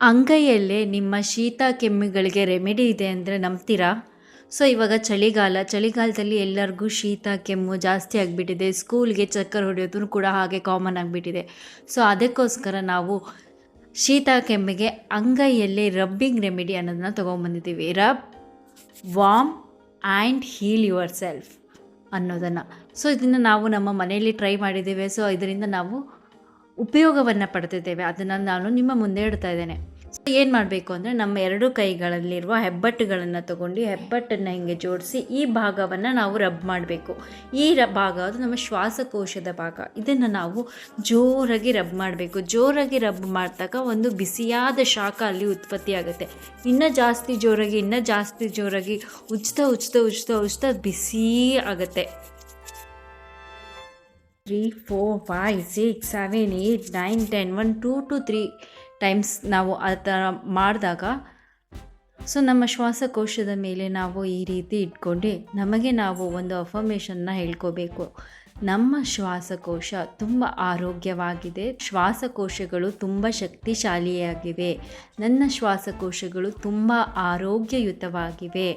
ಅಂಗೈಯಲ್ಲೇ ನಿಮ್ಮ ಶೀತ ಕೆಮ್ಮುಗಳಿಗೆ ರೆಮಿಡಿ ಇದೆ ಅಂದರೆ ನಂಬ್ತೀರಾ? ಸೊ ಇವಾಗ ಚಳಿಗಾಲದಲ್ಲಿ ಎಲ್ಲರಿಗೂ ಶೀತ ಕೆಮ್ಮು ಜಾಸ್ತಿ ಆಗಿಬಿಟ್ಟಿದೆ. ಸ್ಕೂಲ್ಗೆ ಚಕ್ಕರ್ ಹೊಡೆಯೋದು ಕೂಡ ಹಾಗೆ ಕಾಮನ್ ಆಗಿಬಿಟ್ಟಿದೆ. ಸೊ ಅದಕ್ಕೋಸ್ಕರ ನಾವು ಶೀತ ಕೆಮ್ಮಿಗೆ ಅಂಗೈಯಲ್ಲೇ ರಬ್ಬಿಂಗ್ ರೆಮಿಡಿ ಅನ್ನೋದನ್ನ ತೊಗೊಂಬಂದಿದ್ದೀವಿ. Rub warm and heal yourself ಅನ್ನೋದನ್ನು. ಸೊ ಇದನ್ನು ನಾವು ನಮ್ಮ ಮನೆಯಲ್ಲಿ ಟ್ರೈ ಮಾಡಿದ್ದೇವೆ. ಸೊ ಇದರಿಂದ ನಾವು ಉಪಯೋಗವನ್ನು ಪಡ್ತಿದ್ದೇವೆ. ಅದನ್ನು ನಾನು ನಿಮ್ಮ ಮುಂದೆ ಇಡ್ತಾ ಇದ್ದೇನೆ. ಸೊ ಏನು ಮಾಡಬೇಕು ಅಂದರೆ ನಮ್ಮ ಎರಡು ಕೈಗಳಲ್ಲಿರುವ ಹೆಬ್ಬಟ್ಟುಗಳನ್ನು ತಗೊಂಡು ಹೆಬ್ಬಟ್ಟನ್ನು ಹಿಂಗೆ ಜೋಡಿಸಿ ಈ ಭಾಗವನ್ನು ನಾವು ರಬ್ ಮಾಡಬೇಕು. ಈ ಭಾಗ ಅದು ನಮ್ಮ ಶ್ವಾಸಕೋಶದ ಭಾಗ. ಇದನ್ನು ನಾವು ಜೋರಾಗಿ ರಬ್ ಮಾಡಬೇಕು. ಜೋರಾಗಿ ರಬ್ ಮಾಡಿದಾಗ ಒಂದು ಬಿಸಿಯಾದ ಶಾಖ ಅಲ್ಲಿ ಉತ್ಪತ್ತಿ ಆಗುತ್ತೆ. ಇನ್ನೂ ಜಾಸ್ತಿ ಜೋರಾಗಿ ಉಜ್ತಾ ಬಿಸಿ ಆಗುತ್ತೆ. 3, 4, 5, 6, 7, 8, 9, 10 1, 2 to 3 ಟೈಮ್ಸ್ ನಾವು ಆ ಥರ ಮಾಡಿದಾಗ ಸೊ ನಮ್ಮ ಶ್ವಾಸಕೋಶದ ಮೇಲೆ ನಾವು ಈ ರೀತಿ ಇಟ್ಕೊಂಡು ನಮಗೆ ನಾವು ಒಂದು ಅಫರ್ಮೇಷನ್ನ ಹೇಳ್ಕೋಬೇಕು. ನಮ್ಮ ಶ್ವಾಸಕೋಶ ತುಂಬ ಆರೋಗ್ಯವಾಗಿದೆ, ಶ್ವಾಸಕೋಶಗಳು ತುಂಬ ಶಕ್ತಿಶಾಲಿಯಾಗಿವೆ, ನನ್ನ ಶ್ವಾಸಕೋಶಗಳು ತುಂಬ ಆರೋಗ್ಯಯುತವಾಗಿವೆ.